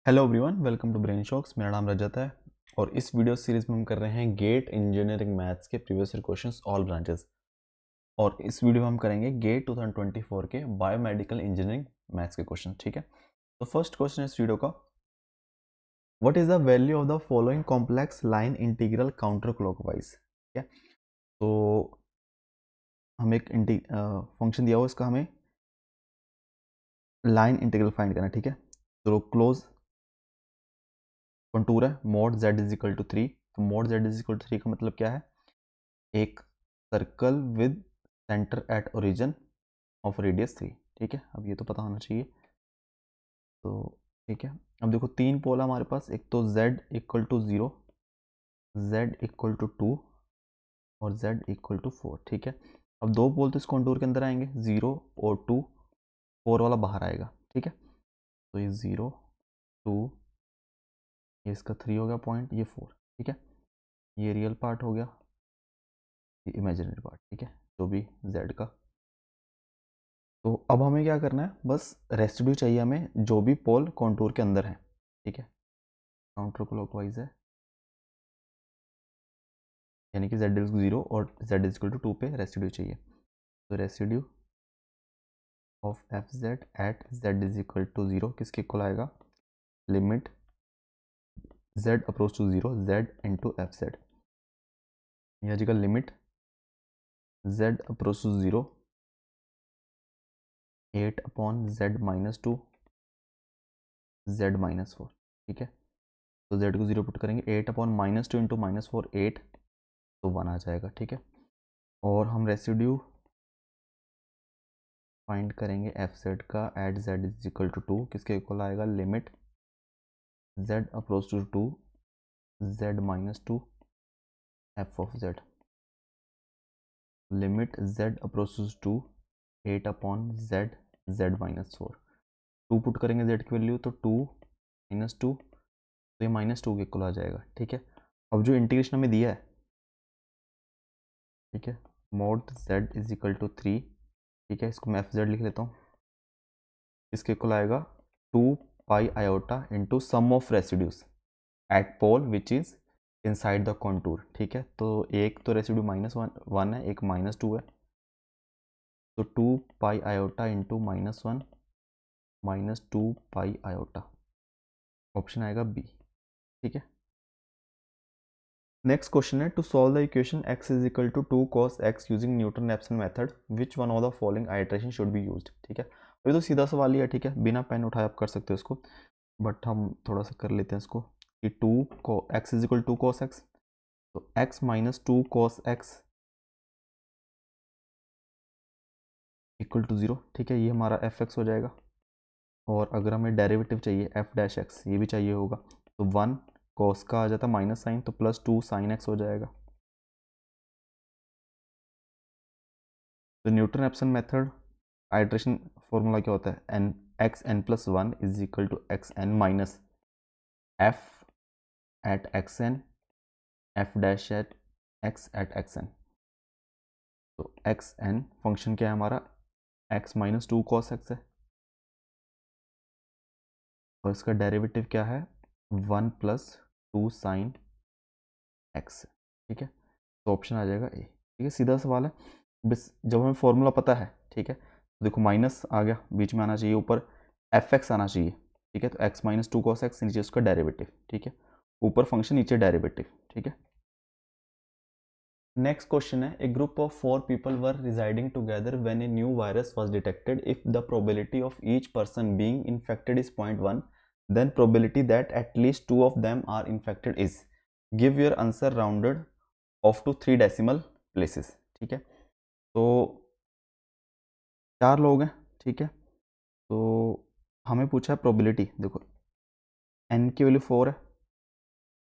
Hello everyone, welcome to Brain Shocks. मेरा नाम रजत है और इस वीडियो सीरीज में हम कर रहे हैं गेट इंजीनियरिंग मैथ्स के previous year questions all branches. और इस वीडियो में हम करेंगे गेट 2024 के बायोमेडिकल इंजीनियरिंग मैथ्स के क्वेश्चन। ठीक है, तो फर्स्ट क्वेश्चन इस वीडियो का, what is the value of the following complex line integral counter clockwise. ठीक है, तो हम एक फंक्शन दिया हुआ, इसका हमें लाइन इंटीग्रल फाइंड करना है। ठीक है, तो क्लोज कंटूर है, mod z is equal to 3। तो mod z is equal to 3 का मतलब क्या है? एक circle with centre at origin of radius 3। ठीक है, अब ये तो पता होना चाहिए। तो ठीक है, अब देखो तीन पोल हमारे पास, एक तो z equal to 0, z equal to 2 और z इक्वल टू 4। ठीक है, अब दो पोल तो इस कॉन्टूर के अंदर आएंगे, 0 और 2, 4 वाला बाहर आएगा। ठीक है, तो ये 0 2, ये इसका 3 हो गया पॉइंट, ये 4। ठीक है, ये रियल पार्ट हो गया, ये इमेजिनरी पार्ट। ठीक है, जो भी z का। तो अब हमें क्या करना है, बस रेसिड्यू चाहिए हमें जो भी पोल कॉन्टूर के अंदर है। ठीक है, काउंटर क्लॉकवाइज है, यानी कि z इज 0 और z इज इक्वल टू 2 पे रेसिड्यू चाहिए। तो residue of F Z at z is equal to 0 किसके इक्वल आएगा? Limit z approach to 0 z into F Z, यह जगह limit z approach to 0 8 upon z minus 2 z minus 4। ठीक है, तो z को 0 पुट करेंगे, 8 अपॉन माइनस 2 इंटू माइनस 4 8, तो 1 आ जाएगा। ठीक है, और हम रेसिड्यू फाइंड करेंगे एफ जेड का at z is equal to 2 किसके इक्वल आएगा? Limit z approach to 2 z minus 2 F of z, limit z approach to 2 8 upon z z minus 4। 2 put करेंगे z की वैल्यू, तो 2 माइनस 2, तो ये minus 2 के इक्वल आ जाएगा। ठीक है, अब जो इंटीग्रेशन हमें दिया है, ठीक है, mod z is equal to 3। ठीक है, इसको मैं एफ जेड लिख लेता हूँ, इसके इक्वल आएगा 2 pi iota into sum of residues at pole which is inside the contour. ठीक है, तो एक तो रेसिड्यू माइनस वन है, एक माइनस 2 है, तो 2 pi iota into minus 1 minus 2 pi iota, option आएगा बी। ठीक है, नेक्स्ट क्वेश्चन है, to solve the equation x is equal to 2 cos x using Newton Raphson method which one of the following iteration should be used. ठीक है, ये तो सीधा सवाल ही है। ठीक है, बिना पेन उठाए आप कर सकते हो इसको, बट हम थोड़ा सा कर लेते हैं इसको कि 2 को x is equal to cos x, तो x minus 2 cos x equal to 0। ठीक है, ये हमारा एफ एक्स हो जाएगा, और अगर हमें डेरिवेटिव चाहिए एफ डैश एक्स, ये भी चाहिए होगा, तो 1 cos का आ जाता है माइनस साइन, तो प्लस 2 sin x हो जाएगा। तो Newton Raphson method iteration formula क्या होता है? N X N plus 1 is equal to X N minus F at X N F dash at X N. तो एक्स एन फंक्शन क्या है हमारा? एक्स माइनस 2 cos x है, और इसका डेरिवेटिव क्या है? 1 प्लस 2 साइन एक्स। ठीक है, तो ऑप्शन आ जाएगा ए। ठीक है, सीधा सवाल है, बस जब हमें फॉर्मूला पता है, ठीक है, तो देखो माइनस आ गया, बीच में आना चाहिए, ऊपर एफ एक्स आना चाहिए। ठीक है, तो एक्स माइनस 2 cos x, नीचे उसका डेरिवेटिव। ठीक है, ऊपर फंक्शन नीचे डेरिवेटिव। ठीक है, नेक्स्ट क्वेश्चन है, a group of 4 people were residing together when a new virus was detected if the probability of each person being infected is 0.1, then probability that at least 2 of them are infected is, give your answer rounded off to 3 decimal places। ठीक है, तो 4 लोग हैं। ठीक है, तो हमें पूछा है प्रोबेबिलिटी, देखो n की वैल्यू 4 है,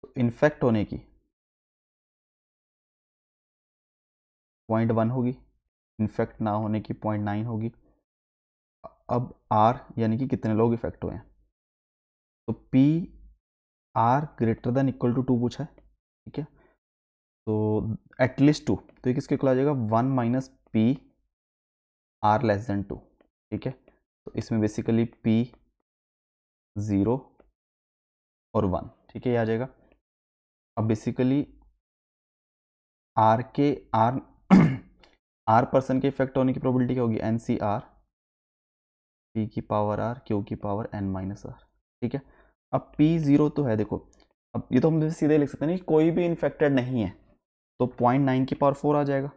तो इन्फेक्ट होने की 0.1 होगी, इन्फेक्ट ना होने की 0.9 होगी। अब r यानी कि कितने लोग इफेक्ट हुए हैं, तो p r greater than equal to 2 पूछा है। ठीक है, तो एटलीस्ट 2, तो ये किसके इक्वल आ जाएगा? 1 minus P R less than 2। ठीक है, तो इसमें बेसिकली p 0 और 1, ठीक है, ये आ जाएगा। अब बेसिकली आर के आर आर पर्सन के इफेक्ट होने की प्रोबेबिलिटी क्या होगी, एन सी आर पी की पावर आर क्यू की पावर एन माइनस आर, ठीक है। अब पी जीरो तो है, देखो अब ये तो हम सीधे लिख सकते हैं, कोई भी इन्फेक्टेड नहीं है तो 0.9 की पावर 4 आ जाएगा,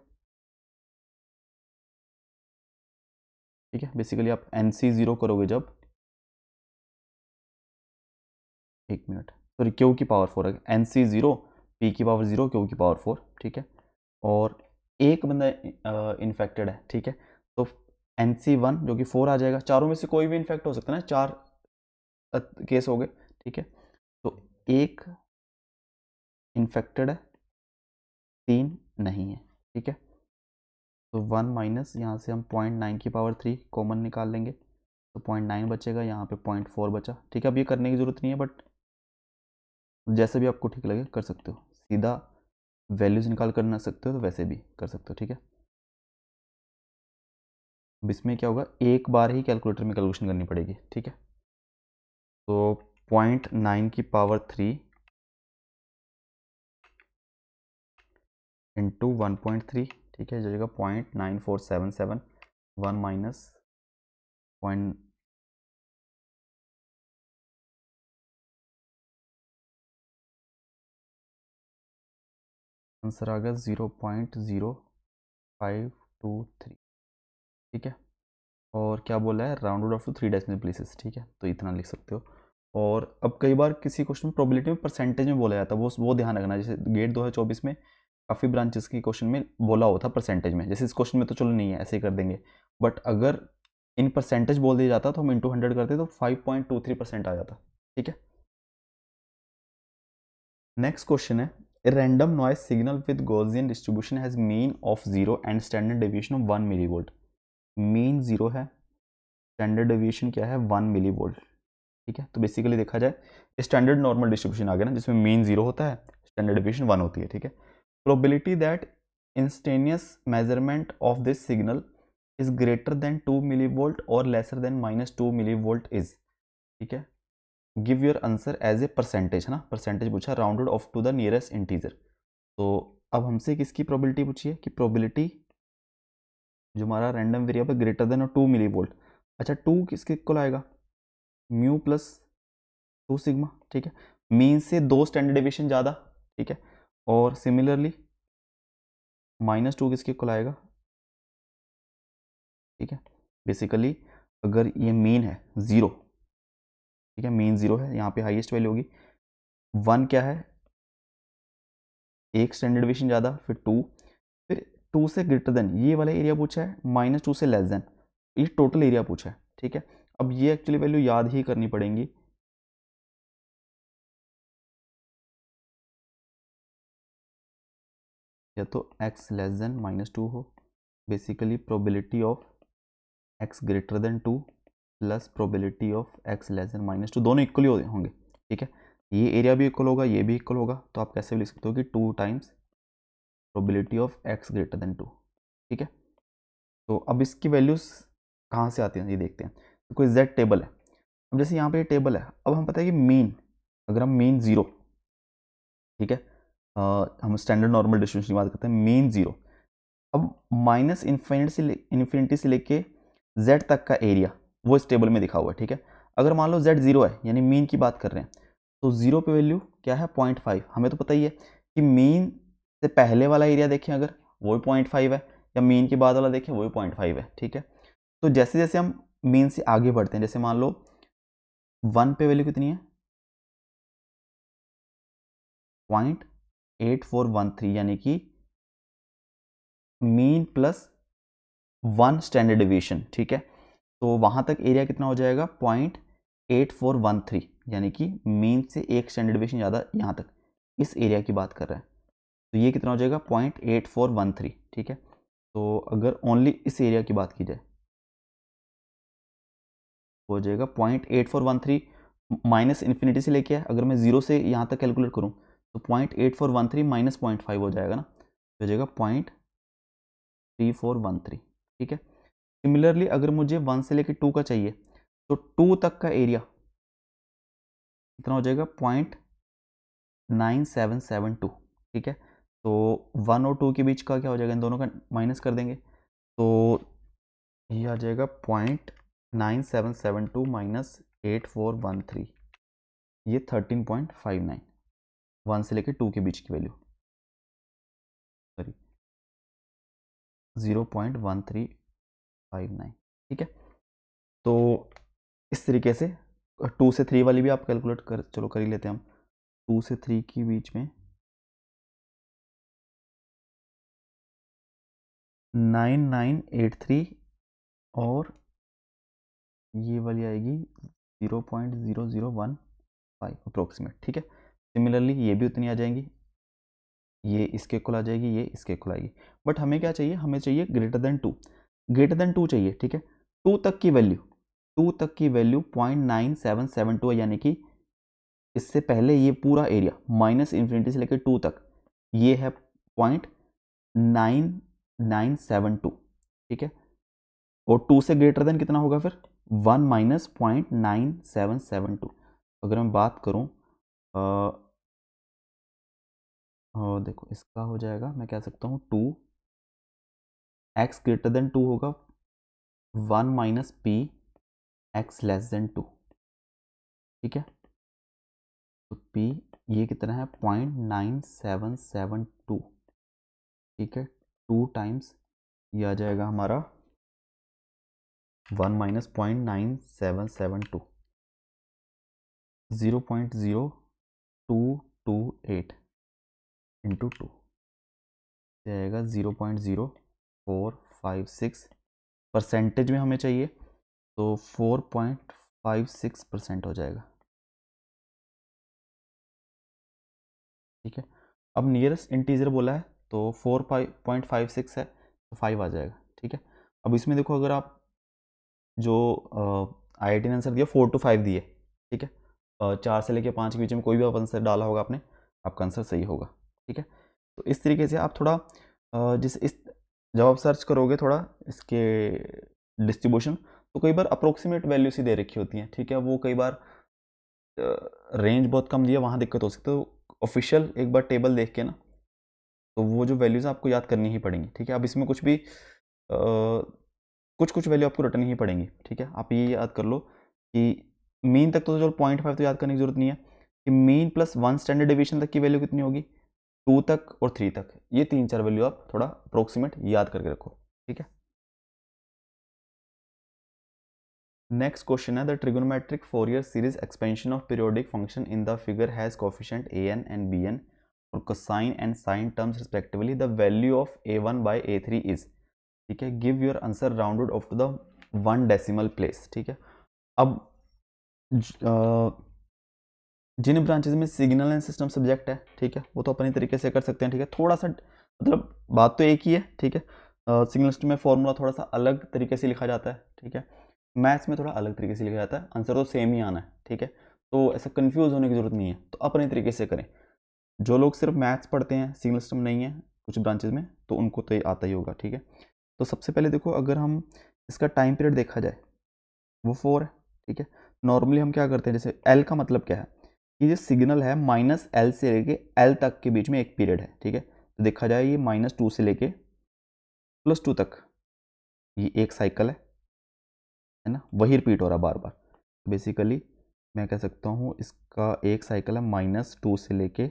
ठीक है। बेसिकली आप एन सी जीरो करोगे जब, एक मिनट, सॉरी क्यू की पावर 4 है, एन सी जीरो पी की पावर 0 क्यू की पावर 4, ठीक है। और एक बंदा इन्फेक्टेड है, ठीक है, तो एन सी वन जो कि 4 आ जाएगा, चारों में से कोई भी इन्फेक्ट हो सकता है ना, 4 केस हो गए, ठीक है। तो एक इन्फेक्टेड है, 3 नहीं है, ठीक है। तो 1 माइनस यहाँ से हम 0.9 की पावर 3 कॉमन निकाल लेंगे, तो 0.9 बचेगा, यहाँ पे 0.4 बचा, ठीक है। अब ये करने की ज़रूरत नहीं है, बट जैसे भी आपको ठीक लगे कर सकते हो, सीधा वैल्यूज निकाल कर ना सकते हो तो वैसे भी कर सकते हो, ठीक है। अब इसमें क्या होगा, एक बार ही कैलकुलेटर में कैलकुलेशन करनी पड़ेगी, ठीक है। तो 0.9 की पावर 3 इंटू 1.3, ठीक है, जाएगा 0.9477, 1 माइनस पॉइंट आंसर आ गया 0.0523, ठीक है। और क्या बोला है, rounded off to 3 decimal places, ठीक है, तो इतना लिख सकते हो। और अब कई बार किसी क्वेश्चन में प्रोबेबिलिटी में परसेंटेज में बोला जाता है, वो ध्यान रखना, जैसे गेट 2024 में काफ़ी ब्रांचेस की क्वेश्चन में बोला होता परसेंटेज में, जैसे इस क्वेश्चन में तो चलो नहीं है, ऐसे ही कर देंगे, बट अगर इन परसेंटेज बोल दिया जाता तो हम इंटू 100 करते तो 5.23% आ जाता, ठीक है। नेक्स्ट क्वेश्चन है, a random noise signal with Gaussian distribution has mean of 0 and standard deviation of 1 millivolt, mean 0 है, स्टैंडर्ड डेविएशन क्या है 1 मिलीवोल्ट, ठीक है। तो बेसिकली देखा जाए स्टैंडर्ड नॉर्मल डिस्ट्रीब्यूशन आ गया ना, जिसमें मीन 0 होता है, स्टैंडर्ड डेविएशन 1 होती है, ठीक है। Probability that instantaneous measurement of this signal is greater than 2 millivolt और लेसर देन -2 मिलीवोल्ट इज, ठीक है। Give your answer as a percentage, है ना, परसेंटेज पूछा, rounded off to the nearest integer. तो अब हमसे किसकी प्रोबेबिलिटी पूछी है, कि प्रोबेबिलिटी जो हमारा रैंडम वेरिएबल ग्रेटर देन और 2 मिली वोल्ट, अच्छा 2 किसके इक्वल आएगा, म्यू प्लस 2 सिग्मा, ठीक है। मीन से 2 स्टैंडर्ड डेविएशन ज़्यादा, ठीक है। और सिमिलरली -2 किसके इक्वल आएगा, ठीक है। बेसिकली अगर ये मीन है 0, ठीक है, मीन 0 है, यहाँ पे हाईएस्ट वैल्यू होगी, 1 क्या है, एक स्टैंडर्ड डेविएशन ज़्यादा, फिर 2, फिर 2 से ग्रेटर देन, ये वाला एरिया पूछा है, -2 से लेस देन, ये टोटल एरिया पूछा है, ठीक है। अब ये एक्चुअली वैल्यू याद ही करनी पड़ेंगी, या तो x लेस देन -2 हो, basically probability of x greater than 2 plus probability of x less than -2, दोनों इक्वली होंगे, ठीक है। ये एरिया भी इक्वल होगा, ये भी इक्वल होगा, तो आप कैसे भी लिख सकते हो कि 2 times probability of x greater than 2, ठीक है। तो अब इसकी वैल्यूज कहाँ से आती हैं ये देखते हैं, तो कोई z टेबल है, अब जैसे यहाँ पे ये टेबल है, अब हम पता है कि मीन, अगर हम मीन 0, ठीक है, हम स्टैंडर्ड नॉर्मल डिस्ट्रीब्यूशन की बात करते हैं, मीन 0, अब माइनस इन्फिनिटी से लेके z तक का एरिया वो इस टेबल में दिखा हुआ है, ठीक है। अगर मान लो z 0 है, यानी मीन की बात कर रहे हैं, तो 0 पे वैल्यू क्या है 0.5, हमें तो पता ही है कि मीन से पहले वाला एरिया देखें अगर वो भी 0.5 है, या मीन के बाद वाला देखें वो भी 0.5 है, ठीक है। तो जैसे जैसे हम मीन से आगे बढ़ते हैं, जैसे मान लो 1 पे वैल्यू कितनी है 0.8413, यानी कि मीन प्लस 1 स्टैंडर्ड डेविएशन, ठीक है। तो वहाँ तक एरिया कितना हो जाएगा 0.8413, यानी कि मीन से एक स्टैंडर्ड डेविएशन ज़्यादा, यहाँ तक इस एरिया की बात कर रहे हैं, तो ये कितना हो जाएगा 0.8413, ठीक है। तो अगर ओनली इस एरिया की बात की जाए हो जाएगा 0.8413, माइनस इन्फिनिटी से लेके अगर मैं 0 से यहाँ तक कैलकुलेट करूँ तो 0.8413 माइनस 0.5 हो जाएगा ना, तो हो जाएगा 0.3413, ठीक है। सिमिलरली अगर मुझे 1 से लेके 2 का चाहिए, तो 2 तक का एरिया कितना हो जाएगा 0.9772, ठीक है। तो 1 और 2 के बीच का क्या हो जाएगा, इन दोनों का माइनस कर देंगे तो ये आ जाएगा 0.9772 माइनस 8413, ये 13.59, 1 से लेके 2 के बीच की वैल्यू, सॉरी 0.1359, ठीक है। तो इस तरीके से 2 से 3 वाली भी आप कैलकुलेट कर, चलो कर ही लेते हैं हम। 2 से 3 के बीच में 9983 और ये वाली आएगी 0.0015 अप्रोक्सीमेट, ठीक है। सिमिलरली ये भी उतनी आ जाएंगी, ये इसके इक्वल आ जाएगी, ये इसके इक्वल आएगी। बट हमें क्या चाहिए, हमें चाहिए ग्रेटर देन 2, ग्रेटर देन 2 चाहिए, ठीक है। 2 तक की वैल्यू 0.9772 है, यानी कि इससे पहले ये पूरा एरिया माइनस इन्फिनिटी से लेकर 2 तक ये है 0.9972, ठीक है। और 2 से ग्रेटर देन कितना होगा फिर 1 माइनस 0.9772। अगर मैं बात करूं देखो इसका हो जाएगा, मैं कह सकता हूँ 2 एक्स ग्रेटर देन 2 होगा 1 minus P x less than 2, ठीक है। तो P ये कितना है 0.9772, ठीक है। 2 टाइम्स ये आ जाएगा हमारा 1 माइनस 0.9772, 0.0228 इंटू 2 जाएगा 0.0456। परसेंटेज में हमें चाहिए तो 4.56% हो जाएगा, ठीक है। अब नियरेस्ट इंटीजर बोला है तो 4.56 है तो 5 आ जाएगा, ठीक है। अब इसमें देखो अगर आप जो IIT ने आंसर दिया 4 to 5 दिए, ठीक है। 4 से लेके 5 के बीच में कोई भी आप आंसर डाला होगा आपने, आपका आंसर सही होगा, ठीक है। तो इस तरीके से आप थोड़ा जब आप सर्च करोगे थोड़ा इसके डिस्ट्रीब्यूशन, तो कई बार अप्रोक्सीमेट वैल्यूज ही दे रखी होती हैं, ठीक है। वो कई बार रेंज बहुत कम दिया, वहाँ दिक्कत हो सकती है। तो ऑफिशियल एक बार टेबल देख के ना, तो वो जो वैल्यूज़ आपको याद करनी ही पड़ेंगी, ठीक है। अब इसमें कुछ भी कुछ वैल्यू आपको रटनी ही पड़ेंगी, ठीक है। आप ये याद कर लो कि मीन तक तो चलो 0.5 तो याद करने की जरूरत नहीं है, कि मीन प्लस 1 स्टैंडर्ड डेविएशन तक की वैल्यू कितनी होगी, 2 तक और 3 तक, ये 3-4 वैल्यू आप थोड़ा अप्रोक्सीमेट याद करके रखो, ठीक है। नेक्स्ट क्वेश्चन है the trigonometric Fourier series expansion of periodic function in the figure has coefficient an and bn और cosine and sine terms respectively, the value of a1 by a3 is, ठीक है। Give your answer rounded off to the 1 decimal place, ठीक है। अब जिन branches में signal and system subject है, ठीक है, वो तो अपनी तरीके से कर सकते हैं, ठीक है। थोड़ा सा मतलब बात तो एक ही है, ठीक है। सिग्नल सिस्टम में फॉर्मूला थोड़ा सा अलग तरीके से लिखा जाता है, ठीक है। मैथ्स में थोड़ा अलग तरीके से लिखा जाता है, आंसर तो सेम ही आना है, ठीक है। तो ऐसा कंफ्यूज होने की जरूरत नहीं है, तो अपने तरीके से करें। जो लोग सिर्फ मैथ्स पढ़ते हैं, सिग्नल सिस्टम नहीं है कुछ ब्रांचेज में, तो उनको तो ये आता ही होगा, ठीक है। तो सबसे पहले देखो, अगर हम इसका टाइम पीरियड देखा जाए वो 4 है, ठीक है। नॉर्मली हम क्या करते हैं, जैसे एल का मतलब क्या है, ये जो सिग्नल है माइनस एल से लेके एल तक के बीच में एक पीरियड है, ठीक है। तो देखा जाए ये -2 से लेके +2 तक ये एक साइकिल है ना, वही रिपीट हो रहा है बार बार। बेसिकली मैं कह सकता हूँ इसका एक साइकिल है -2 से लेके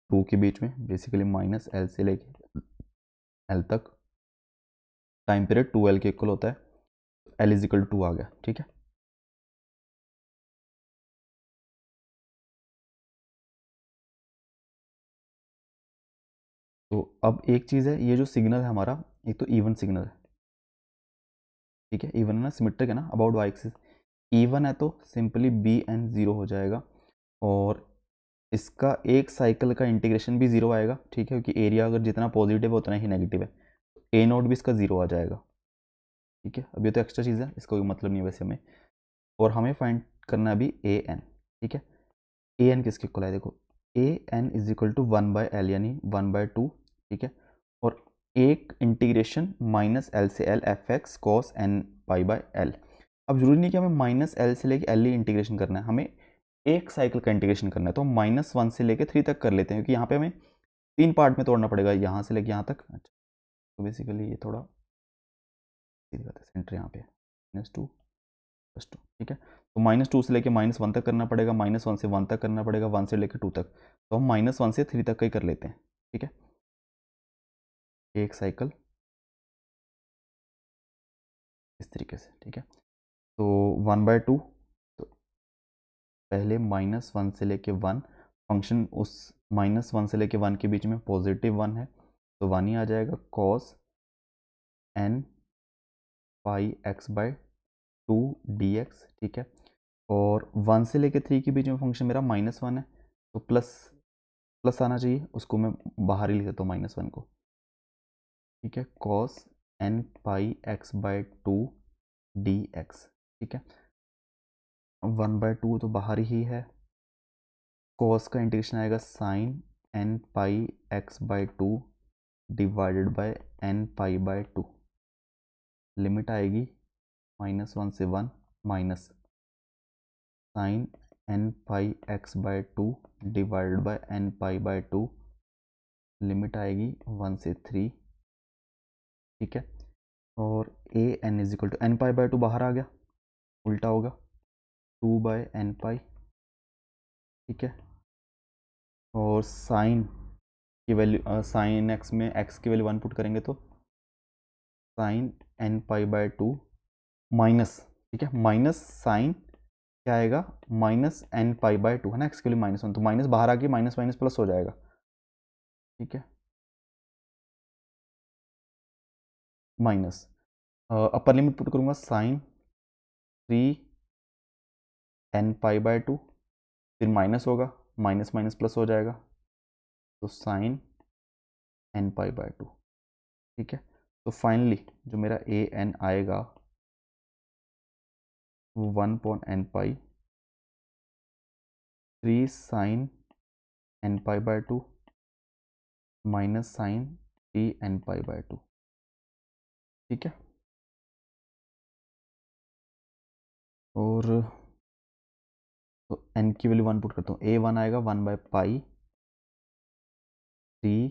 2 के बीच में, बेसिकली -L से लेके L तक टाइम पीरियड 2L के इक्वल होता है, L = 2 आ गया, ठीक है। तो अब एक चीज़ है, ये जो सिग्नल है हमारा, एक तो इवन सिग्नल है, ठीक है। इवन है ना, सिमेट्रिक है ना, अबाउट y एक्सिस। इवन है तो सिंपली bn 0 हो जाएगा, और इसका एक साइकिल का इंटीग्रेशन भी 0 आएगा, ठीक है, क्योंकि एरिया अगर जितना पॉजिटिव है उतना ही नेगेटिव है। ए नोट भी इसका 0 आ जाएगा, ठीक है। अब ये तो एक्स्ट्रा चीज़ है, इसका कोई मतलब नहीं है वैसे हमें, और हमें फाइंड करना है अभी ए एन, ठीक है। ए एन किसके इक्वल है, देखो ए एन = 1/L यानी 1/2, ठीक है। और एक इंटीग्रेशन -L से L fx cos n π/L। अब जरूरी नहीं कि हमें माइनस एल से लेके एल ही इंटीग्रेशन करना है, हमें एक साइकिल का इंटीग्रेशन करना है, तो -1 से लेके 3 तक कर लेते हैं, क्योंकि यहाँ पे हमें 3 पार्ट में तोड़ना पड़ेगा, यहाँ से लेके यहाँ तक। अच्छा, तो बेसिकली ये थोड़ा सेंटर यहाँ पे -2 +2, ठीक है। तो -2 से लेके -1 तक करना पड़ेगा, -1 से 1 तक करना पड़ेगा, 1 से लेके 2 तक, तो हम -1 से 3 तक का ही कर लेते हैं, ठीक है। एक साइकिल इस तरीके से, ठीक है। तो 1/2, तो पहले -1 से लेके 1, फंक्शन उस -1 से लेके 1 के बीच में +1 है, तो 1 ही आ जाएगा, cos n pi x/2 dx, ठीक है। और 1 से लेके 3 के बीच में फंक्शन मेरा -1 है, तो प्लस आना चाहिए, उसको मैं बाहर ही लिख देता हूँ -1 को, ठीक है। cos n pi x/2 dx, ठीक है। 1/2 तो बाहर ही है, cos का इंटीग्रेशन आएगा sin n pi x/2 divided by n पाई/2, लिमिट आएगी -1 से 1 minus sin n pi x/2 divided by n पाई/2, लिमिट आएगी 1 से 3, ठीक है। और a n is equal to n पाई/2 बाहर आ गया, उल्टा होगा 2/n पाई, ठीक है। और साइन की वैल्यू, साइन एक्स में x की वैल्यू 1 पुट करेंगे तो साइन n पाई/2 माइनस, ठीक है, माइनस साइन क्या आएगा -n पाई/2 है ना, x के लिए -1, तो माइनस बाहर आके माइनस माइनस प्लस हो जाएगा, ठीक है। माइनस अपर लिमिट पुट करूंगा साइन 3n पाई/2, फिर माइनस होगा, माइनस माइनस प्लस हो जाएगा, तो साइन n पाई/2, ठीक है। तो फाइनली जो मेरा ए एन आएगा वो 1/n पाई 3 साइन n पाई/2 माइनस साइन 3n पाई/2, ठीक है। और तो n की वैल्यू 1 पुट करता हूँ, a1 आएगा 1/पाई 3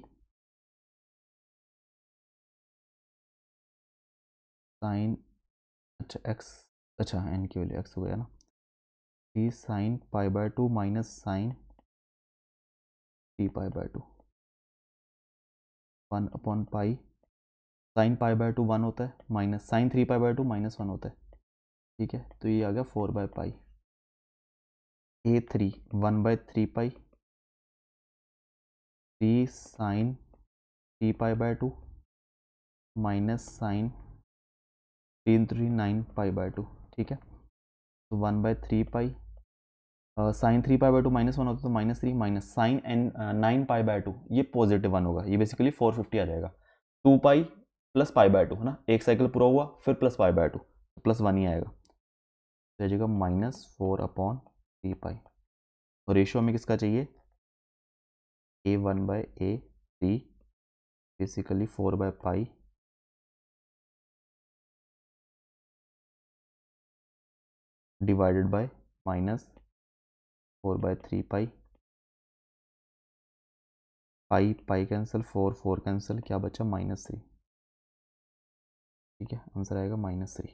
साइन, अच्छा x, अच्छा n की वैल्यू x हो गया ना, 3 साइन पाई/2 माइनस साइन 3 पाई/2, 1/पाई, साइन पाई/2 1 होता है, माइनस साइन 3 पाई/2 -1 होता है, ठीक है। तो ये आ गया 4/पाई, a3 1/3 पाई 3 साइन 3 पाई/2 माइनस साइन 3 3 9 पाई/2, ठीक है। तो 1/3 पाई, साइन 3 पाई/2 -1 होता है, तो -3 माइनस साइन एन 9 पाई/2, ये पॉजिटिव 1 होगा, ये बेसिकली 450 आ जाएगा, 2 पाई प्लस पाई/2 है ना, एक साइकिल पूरा हुआ फिर प्लस पाई/2, तो +1 ही आएगा, तो जाएगा -4/3 पाई। और रेशियो हमें किसका चाहिए, a1/a3 बेसिकली 4/पाई डिवाइडेड बाय -4/3 पाई, पाई पाई कैंसिल, 4 4 कैंसिल, क्या बचा -3, ठीक है। आंसर आएगा -3।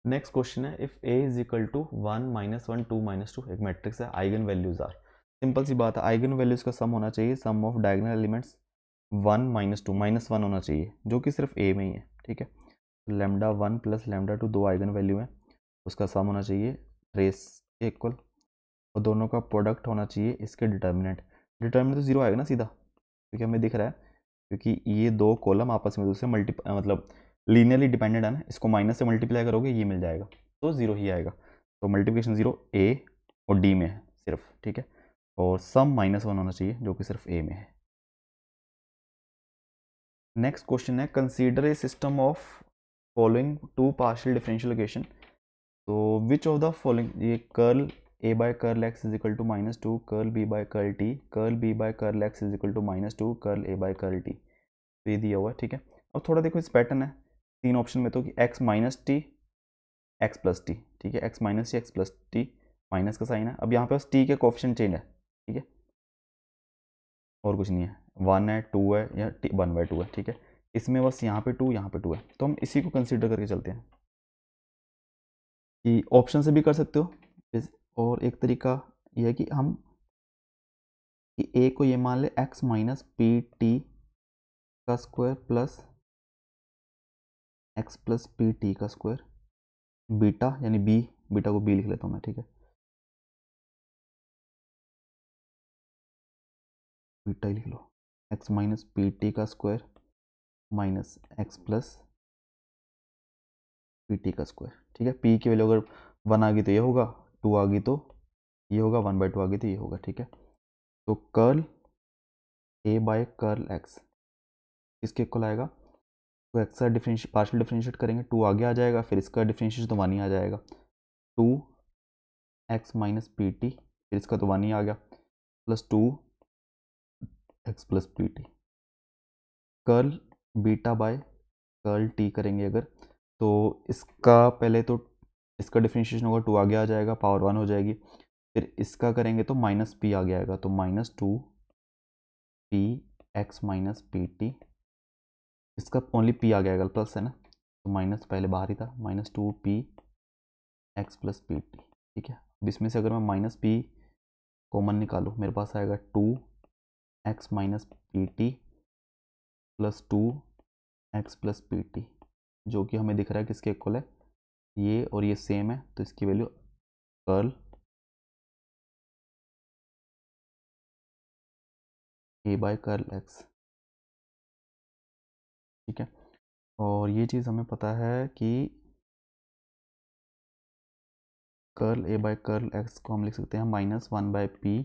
नेक्स्ट क्वेश्चन है, if a is equal to 1 -1 2 -2, एक मैट्रिक्स है, आइगन वैल्यूज आर, सिंपल सी बात है, आइगन वैल्यूज का सम होना चाहिए, सम ऑफ डायगोनल एलिमेंट्स 1 -2 -1 होना चाहिए, जो कि सिर्फ a में ही है, ठीक है। λ1 + λ2 दो आइगन वैल्यू है, उसका सम होना चाहिए रेस के इक्वल, और दोनों का प्रोडक्ट होना चाहिए इसके डिटर्मिनेंट तो 0 आएगा ना सीधा, क्योंकि हमें दिख रहा है, क्योंकि ये दो कॉलम आपस में दूसरे मतलब लीनियरली डिपेंडेंट है ना, इसको माइनस से मल्टीप्लाई करोगे ये मिल जाएगा, तो 0 ही आएगा, तो मल्टीप्लिकेशन 0 a और d में है सिर्फ, ठीक है। और सम -1 होना चाहिए, जो कि सिर्फ a में है। नेक्स्ट क्वेश्चन है, consider a system of following two partial differential equation, तो विच ऑफ द फॉलोइंग, ये कर्ल a/कर्ल x is equal to -2 curl b/कर्ल t कर्ल b/कर्ल x is equal to -2 curl a/कर्ल t, तो ये दिया हुआ है, ठीक है। अब थोड़ा देखो इस पैटर्न है, तीन ऑप्शन में तो कि x minus T x plus T, ठीक है, x minus T x plus T, minus का साइन है। अब यहाँ पे बस टी के कोफिशिएंट चेंज है, ठीक है, और कुछ नहीं है, 1 है 2 है या 1/2 है, ठीक है। इसमें बस यहाँ पे 2 यहाँ पे 2 है, तो हम इसी को कंसिडर करके चलते हैं कि ऑप्शन से भी कर सकते हो और एक तरीका यह है कि हम कि ए को ये मान ले x माइनस पी टी का square plus x plus P T का स्क्वायर, बीटा यानी बी, बीटा को बी लिख लेता हूँ मैं, ठीक है, बीटा ही लिख लो, x माइनस पी टी का square minus x plus P T का स्क्वायर, ठीक है। p की वैल्यू अगर 1 आ गई तो ये होगा, 2 आ गई तो ये होगा, 1/2 आ गई तो ये होगा, ठीक है। तो curl a by curl x किसके इक्वल आएगा, तो x का पार्शियल डिफरेंशिएट करेंगे, 2 आगे आ जाएगा, फिर इसका डिफरेंशिएशन तो 1 ही आ जाएगा, 2 x माइनस पी टी, फिर इसका तो 1 ही आ गया, plus 2 x plus P T. Curl beta by curl T करेंगे अगर, तो इसका पहले तो इसका डिफरेंशिएशन होगा, 2 आगे आ जाएगा, पावर 1 हो जाएगी, फिर इसका करेंगे तो माइनस पी आगे आएगा, तो minus 2 P x minus P T, इसका ओनली पी आ जाएगा, प्लस है ना, तो माइनस पहले बाहर ही था, minus 2 P x plus P T, ठीक है। अब इसमें से अगर मैं माइनस पी कॉमन निकालूँ, मेरे पास आएगा 2 x minus P T plus 2 x plus P T, जो कि हमें दिख रहा है किसके इक्वल है, ये और ये सेम है, तो इसकी value curl A by curl X, ठीक है। और ये चीज़ हमें पता है कि curl A by curl X को हम लिख सकते हैं minus 1/p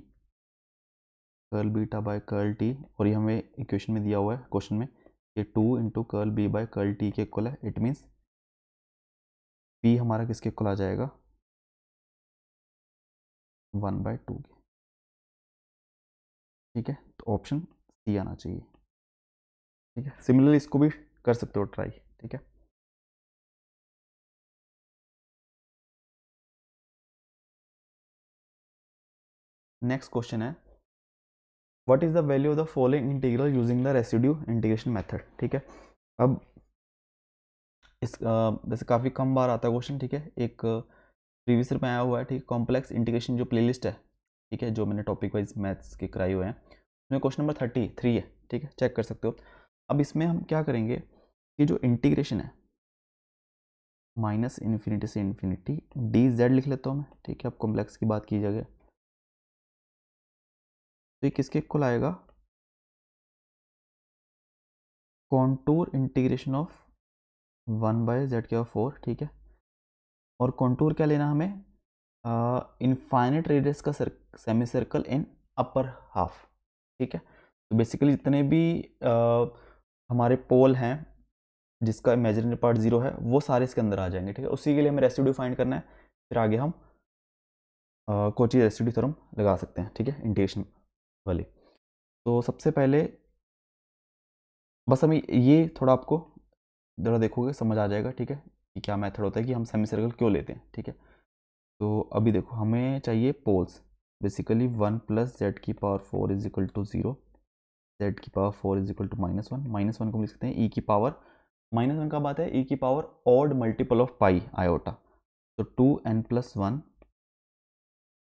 curl beta by curl T, और ये हमें इक्वेशन में दिया हुआ है क्वेश्चन में, ये 2 into curl B by curl T के इक्वल है। इट मीन्स p हमारा किसके इक्वल आ जाएगा, 1/2 के, ठीक है। तो ऑप्शन सी आना चाहिए, ठीक है। सिमिलरली इसको भी कर सकते हो ट्राई, ठीक है। नेक्स्ट क्वेश्चन है, what is the value of the following integral using the residue integration method, ठीक है। अब इस वैसे काफ़ी कम बार आता है क्वेश्चन, ठीक है, एक प्रीवियस ईयर में आया हुआ है, ठीक है, कॉम्प्लेक्स इंटीग्रेशन जो प्लेलिस्ट है, ठीक है, जो मैंने टॉपिक वाइज मैथ्स के कराए हुए हैं, उसमें क्वेश्चन नंबर 33 है, ठीक है, चेक कर सकते हो। अब इसमें हम क्या करेंगे कि जो इंटीग्रेशन है माइनस इन्फिनिटी से इन्फिनिटी डी जेड लिख लेता हूँ मैं, ठीक है। अब कॉम्प्लेक्स की बात की जाए तो ये किसके इक्वल आएगा, कॉन्टूर इंटीग्रेशन ऑफ 1/z⁴, ठीक है। और कॉन्टूर क्या लेना हमें, इनफाइनाइट रेडियस का सेमी सर्कल इन अपर हाफ, ठीक है। तो बेसिकली जितने भी हमारे पोल हैं जिसका इमेजिनरी पार्ट 0 है वो सारे इसके अंदर आ जाएंगे, ठीक है। उसी के लिए हमें रेसिड्यू फाइंड करना है, फिर आगे हम कोची रेसिड्यू थ्योरम लगा सकते हैं, ठीक है, इंटीग्रेशन वाली। तो सबसे पहले बस हम ये थोड़ा आपको ज़रा देखोगे समझ आ जाएगा, ठीक है, कि क्या मेथड होता है कि हम सेमी सर्कल क्यों लेते हैं, ठीक है। तो अभी देखो हमें चाहिए poles, basically 1 + z⁴ is equal to 0, z⁴ is equal to -1, -1 को लिख सकते हैं e की पावर, -1 का बात है e की power odd multiple of pi iota, तो 2n+1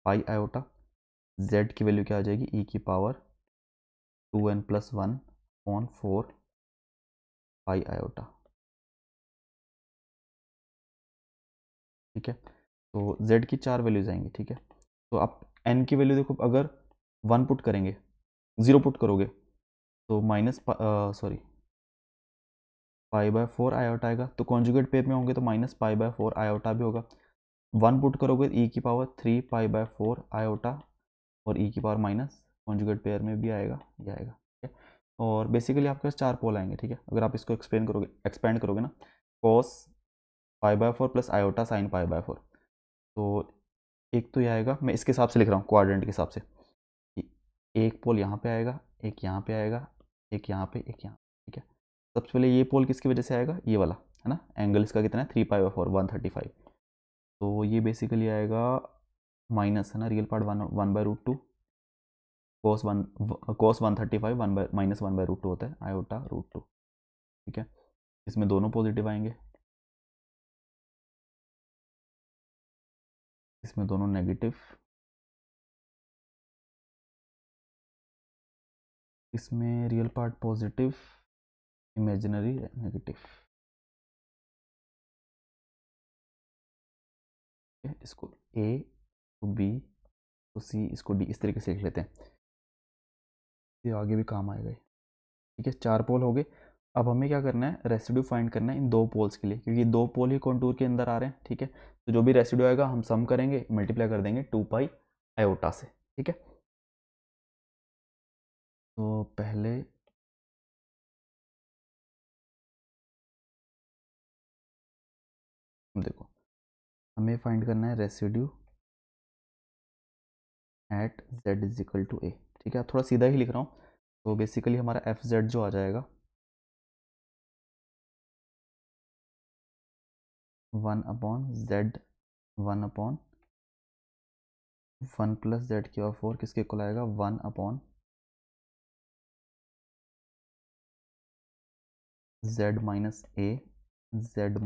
पाई आयोटा, z की वैल्यू क्या आ जाएगी e की पावर 2n+1/4 पाई आयोटा, ठीक है। तो z की 4 वैल्यूज आएंगी, ठीक है। तो आप n की वैल्यू देखो, अगर 1 पुट करेंगे, 0 पुट करोगे तो पाई/4 आयोटा आएगा, तो कॉन्जुगेट पेयर में होंगे तो -पाई/4 आयोटा भी होगा। 1 पुट करोगे e की पावर 3 पाई/4 आयोटा, और e की पावर माइनस कॉन्जुगेट पेयर में भी आएगा, ये आएगा, ठीक है। और बेसिकली आपके पास 4 पोल आएंगे, ठीक है। अगर आप इसको एक्सपेंड करोगे ना, cos पाई/4 प्लस आयोटा साइन पाई/4, तो एक तो ये आएगा, मैं इसके हिसाब से लिख रहा हूँ क्वाड्रेंट के हिसाब से, एक पोल यहाँ पे आएगा, एक यहाँ पे आएगा, एक यहाँ पे, एक यहाँ, ठीक है। सबसे पहले ये पोल किसकी वजह से आएगा, ये वाला है ना, एंगल इसका कितना है 3π/4 135। तो ये बेसिकली आएगा माइनस, है ना, रियल पार्ट 1/√2 cos 135 -1/√2 होता है i/√2। ठीक है, इसमें दोनों पॉजिटिव आएंगे, इसमें दोनों नेगेटिव, इसमें real part positive, imaginary negative. इसको ए, तो बी, तो सी, इसको डी, इस तरीके से लिख लेते हैं, ये आगे भी काम आएगा। ठीक है, 4 पोल हो गए। अब हमें क्या करना है, रेसिड्यू फाइंड करना है इन 2 पोल्स के लिए, क्योंकि 2 पोल ही कॉन्टूर के अंदर आ रहे हैं। ठीक है, तो जो भी रेसिड्यू आएगा हम सम करेंगे, मल्टीप्लाई कर देंगे 2π/i से। ठीक है, तो पहले देखो, हमें फाइंड करना है रेसिड्यू एट z = a। ठीक है, थोड़ा सीधा ही लिख रहा हूँ, तो बेसिकली हमारा fz जो आ जाएगा 1/z 1/1 + z⁴ किसके इक्वल आएगा 1/z - a, z -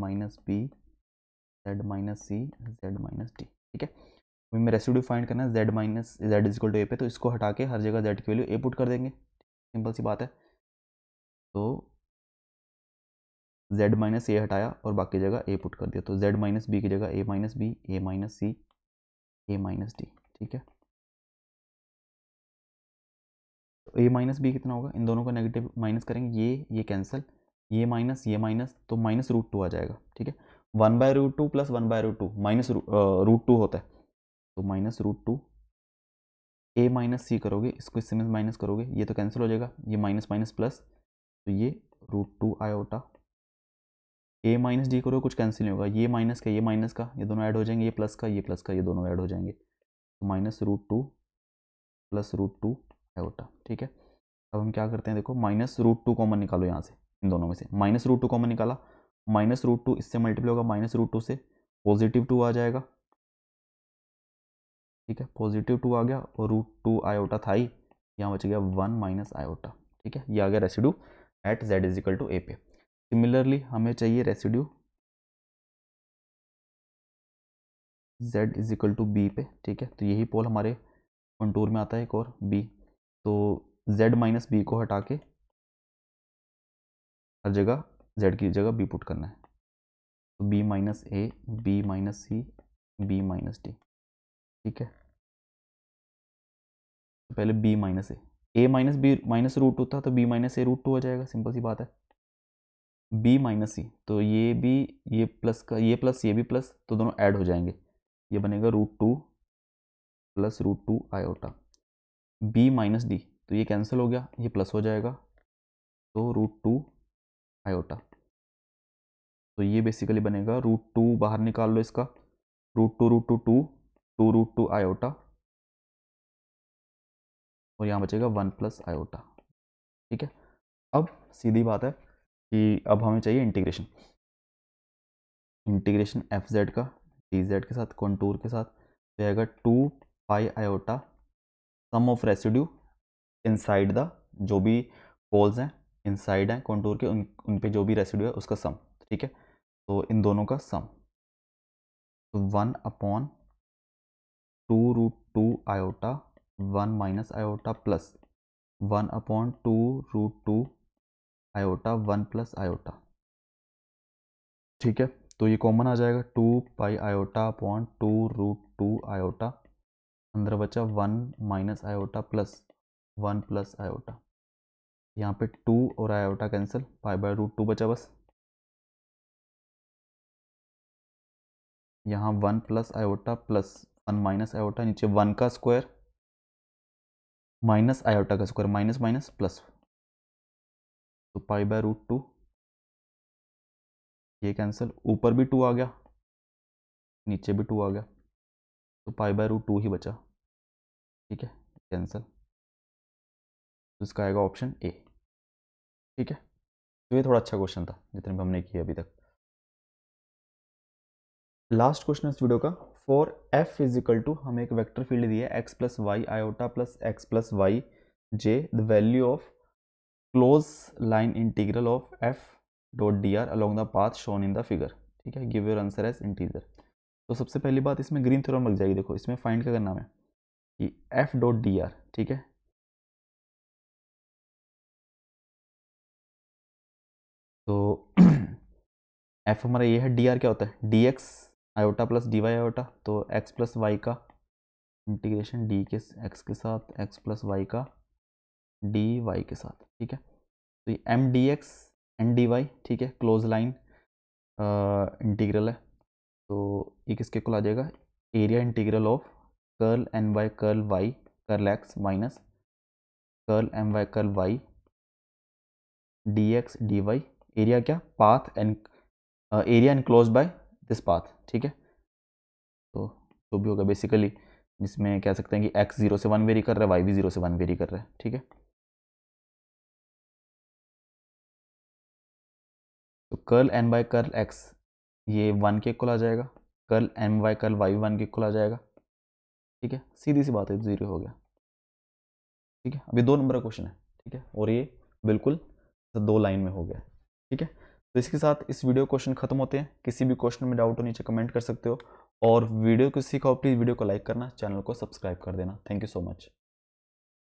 b, z - c, z - d। ठीक है, अभी मैं रेसिड्यू फाइंड करना है z = a पे, तो इसको हटा के हर जगह z की वैल्यू a पुट कर देंगे, सिंपल सी बात है। तो z - a हटाया और बाकी जगह a पुट कर दिया, तो z - b की जगह a - b, a - c, a - d। ठीक है, तो a - b कितना होगा, इन दोनों का नेगेटिव माइनस करेंगे, ये कैंसिल, ये माइनस, तो -√2 आ जाएगा। ठीक है, 1/√2 + 1/√2 -√2 होता है, तो -√2, a - c करोगे, इसको इससे माइनस करोगे, ये तो कैंसिल हो जाएगा, ये माइनस माइनस प्लस, तो ये √2 i/, a - d करोगे कुछ कैंसिल नहीं होगा, ये माइनस का ये माइनस का ये दोनों ऐड हो जाएंगे, ये प्लस का ये प्लस का ये दोनों ऐड हो जाएंगे, तो -√2 + √2 i/। ठीक है, अब हम क्या करते हैं, देखो -√2 कॉमन निकालो यहाँ से, इन दोनों में से -√2 कॉमन निकाला, -√2 इससे मल्टीप्लाई होगा, -√2 से +2 आ जाएगा। ठीक है, +2 आ गया, और √2 i था ही, यहाँ बच गया 1 - i। ठीक है, ये आ गया रेसिड्यू एट z = a पे। सिमिलरली हमें चाहिए रेसिड्यू z = b पे। ठीक है, तो यही पोल हमारे कंटूर में आता है, एक और b, तो z - b को हटा के हर जगह z की जगह b पुट करना है, तो b - a, b - c, b - d। ठीक है, तो पहले b - a -b -√2 था, तो b - a √2 हो जाएगा, सिंपल सी बात है। b - c, तो ये भी, ये प्लस का ये प्लस, ये भी प्लस, तो दोनों ऐड हो जाएंगे, ये बनेगा √2 + √2 i/। b - d, तो ये कैंसिल हो गया, ये प्लस हो जाएगा, तो √2 i/। तो ये बेसिकली बनेगा √2, बाहर निकाल लो इसका, √2 √2 2, 2 √2 i/, और यहाँ बचेगा 1 + i/। ठीक है, अब सीधी बात है कि अब हमें चाहिए इंटीग्रेशन fz का dz के साथ, कॉन्टूर के साथ, तो आएगा 2πi/, sum of residue inside the, जो भी पोल्स हैं इनसाइड हैं कॉन्टूर के, उन पे जो भी रेसिड्यू है उसका सम। ठीक है, तो इन दोनों का सम, तो 1/2 √2 i/, 1 - i plus 1/2 √2 i/, 1 + i/। ठीक है, तो ये कॉमन आ जाएगा, 2πi/2 √2 i/, अंदर बचा 1 - i प्लस 1 + i। यहाँ पे 2 और i कैंसिल, π/√2 बचा बस, यहाँ 1 + i प्लस 1 - i, नीचे 1 का स्क्वायर माइनस i का स्क्वायर, माइनस माइनस प्लस, तो π/√2, ये कैंसिल, ऊपर भी 2 आ गया, नीचे भी 2 आ गया, तो π/√2 ही बचा। ठीक है, कैंसिल, तो इसका आएगा ऑप्शन ए। ठीक है, तो ये थोड़ा अच्छा क्वेश्चन था जितने भी हमने किए अभी तक। लास्ट क्वेश्चन इस वीडियो का, for F is equal to, हमें एक वेक्टर फील्ड दी है X plus Y iota plus X plus Y J, the value of close line integral of F dot D R along the path shown in the figure, ठीक है, give your answer as integer. तो सबसे पहली बात इसमें green theorem लग जाएगी। देखो इसमें फाइंड क्या करना है कि एफ डॉट डी आर, ठीक है, तो एफ हमारा ये है, डी आर क्या होता है, D X iota plus D Y iota, तो एक्स प्लस वाई का इंटीग्रेशन डी के एक्स के साथ, एक्स प्लस वाई का डी वाई के साथ, ठीक है। तो ये M D X N D Y, ठीक है, क्लोज लाइन इंटीग्रल है, तो ये किसके को आ जाएगा, area integral of curl N by curl Y curl X minus curl M by curl Y D X D Y, area क्या, path N, area enclose by this path, ठीक है। तो जो भी होगा बेसिकली, जिसमें कह सकते हैं कि x 0 से 1 वेरी कर रहा है, y भी 0 से 1 वेरी कर रहा है, ठीक है। तो curl N by curl X ये 1 के इक्वल आ जाएगा, curl M by curl Y 1 के इक्वल आ जाएगा, ठीक है, सीधी सी बात है, 0 हो गया, ठीक है। अभी 2 नंबर का क्वेश्चन है, ठीक है, और ये बिल्कुल 2 लाइन में हो गया, ठीक है। तो इसके साथ इस वीडियो क्वेश्चन खत्म होते हैं। किसी भी क्वेश्चन में डाउट हो नीचे कमेंट कर सकते हो, और वीडियो को सीखो प्लीज़ वीडियो को लाइक करना, चैनल को सब्सक्राइब कर देना। Thank you so much.